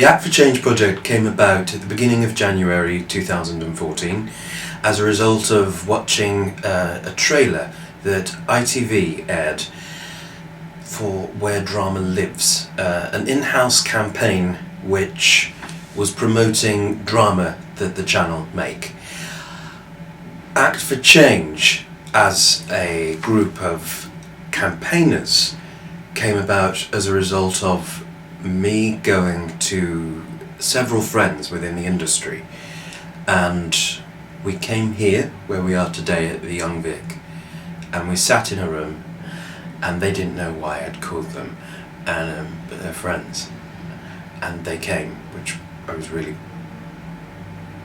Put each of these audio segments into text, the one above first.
The Act for Change project came about at the beginning of January 2014 as a result of watching a trailer that ITV aired for Where Drama Lives, an in-house campaign which was promoting drama that the channel make. Act for Change, as a group of campaigners, came about as a result of me going to several friends within the industry, and we came here where we are today at the Young Vic, and we sat in a room, and they didn't know why I'd called them, but they're friends, and they came, which I was really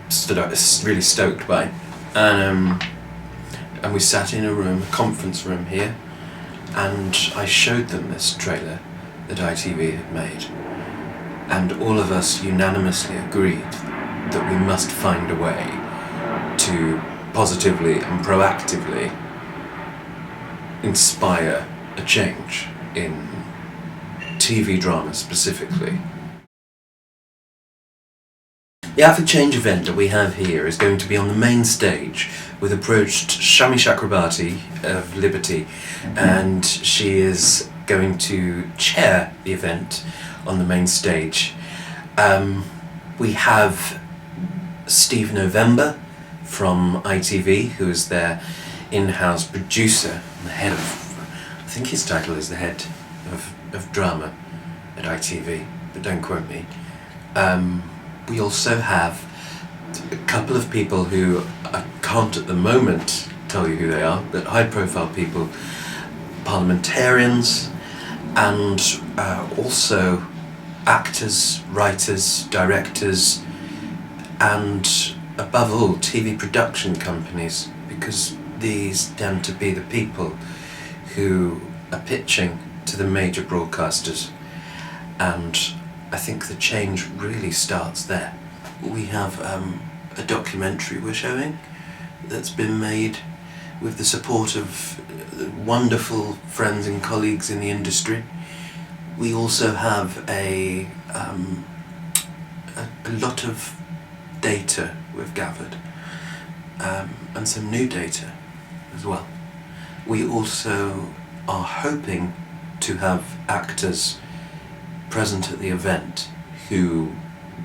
stoked by, and we sat in a room, a conference room here, and I showed them this trailer that ITV had made, and all of us unanimously agreed that we must find a way to positively and proactively inspire a change in TV drama specifically. The Act for Change event that we have here is going to be on the main stage with approached Shami Chakrabarti of Liberty, and she is going to chair the event on the main stage. We have Steve November from ITV, who is their in-house producer, the head of, I think his title is the head of drama at ITV, but don't quote me. We also have a couple of people who I can't at the moment tell you who they are, but high-profile people, parliamentarians, and also actors, writers, directors, and above all TV production companies, because these tend to be the people who are pitching to the major broadcasters, and I think the change really starts there. We have a documentary we're showing that's been made with the support of wonderful friends and colleagues in the industry. We also have a lot of data we've gathered, and some new data as well. We also are hoping to have actors present at the event who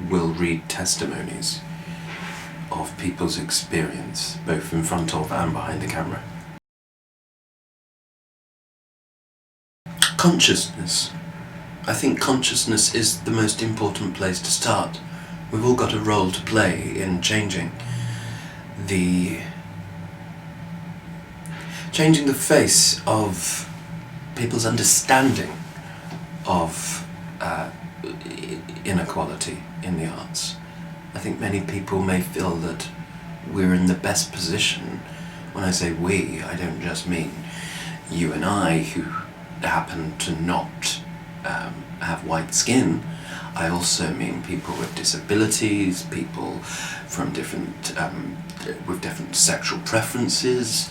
will read testimonies of people's experience, both in front of and behind the camera. Consciousness. I think consciousness is the most important place to start. We've all got a role to play in changing the face of people's understanding of inequality in the arts. I think many people may feel that we're in the best position. When I say we, I don't just mean you and I who happen to not have white skin. I also mean people with disabilities, people from different with different sexual preferences,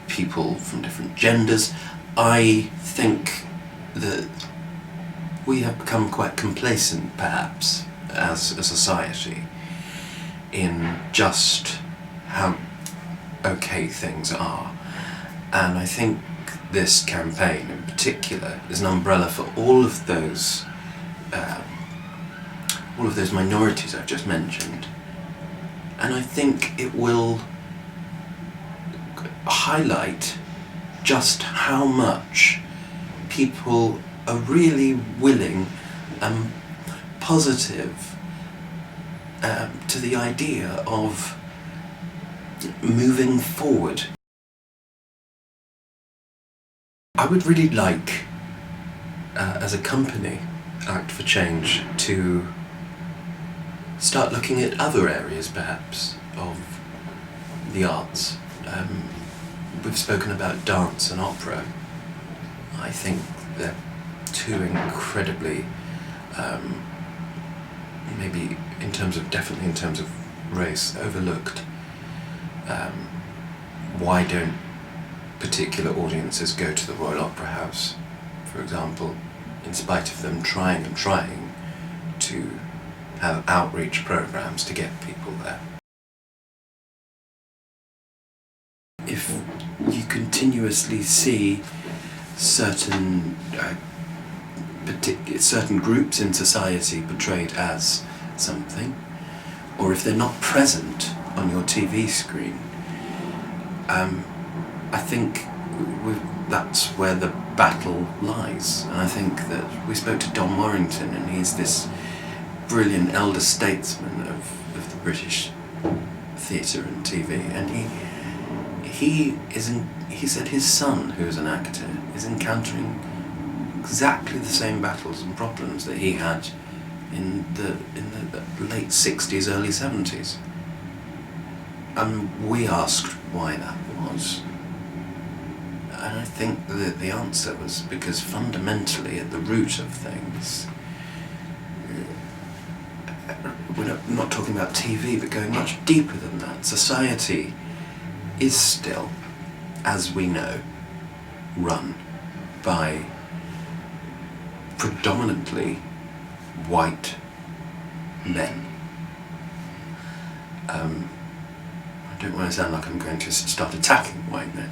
people from different genders. I think that we have become quite complacent, perhaps, as a society, in just how okay things are. And I think this campaign in particular is an umbrella for all of those minorities I've just mentioned. And I think it will highlight just how much people are really willing and positive to the idea of moving forward. I would really like, as a company, Act for Change, to start looking at other areas, perhaps, of the arts. We've spoken about dance and opera. I think they're two incredibly, maybe definitely in terms of race, overlooked. Why don't particular audiences go to the Royal Opera House, for example, in spite of them trying to have outreach programs to get people there. If you continuously see certain certain groups in society portrayed as something, or if they're not present on your TV screen, I think that's where the battle lies. And I think that we spoke to Don Warrington, and he's this brilliant elder statesman of the British theatre and TV, and he said his son, who's an actor, is encountering exactly the same battles and problems that he had in the late 60s, early 70s. And we asked why that was. And I think that the answer was because fundamentally at the root of things, we're not talking about TV, but going much deeper than that. Society is still, as we know, run by predominantly white men. I don't want to sound like I'm going to start attacking white men,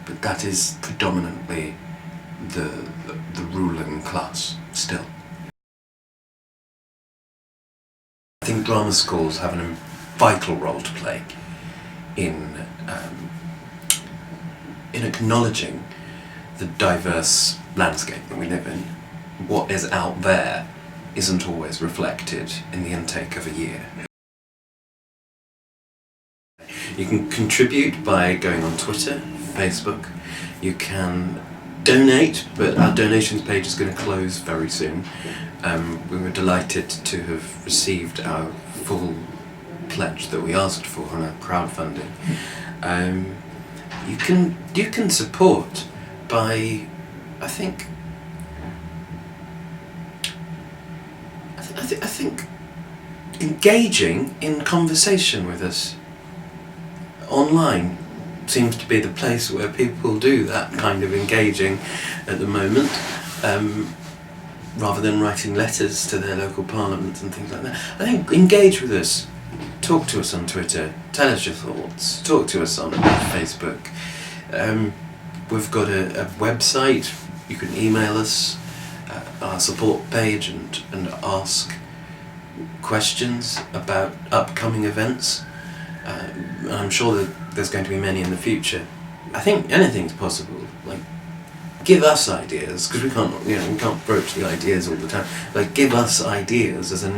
but that is predominantly the ruling class still. I think drama schools have a vital role to play in acknowledging the diverse landscape that we live in. What is out there isn't always reflected in the intake of a year. You can contribute by going on Twitter, Facebook. You can donate, but our donations page is going to close very soon. We were delighted to have received our full pledge that we asked for on our crowdfunding. You can support by, I think engaging in conversation with us. Online seems to be the place where people do that kind of engaging at the moment, rather than writing letters to their local parliaments and things like that. I think engage with us, talk to us on Twitter, tell us your thoughts, talk to us on Facebook. We've got a website, you can email us, our support page, and ask questions about upcoming events. I'm sure that there's going to be many in the future. I think anything's possible. Like, give us ideas, because we can't broach the ideas all the time. Like, give us ideas as a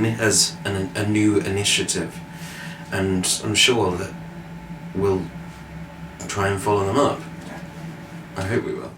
new initiative, and I'm sure that we'll try and follow them up. I hope we will.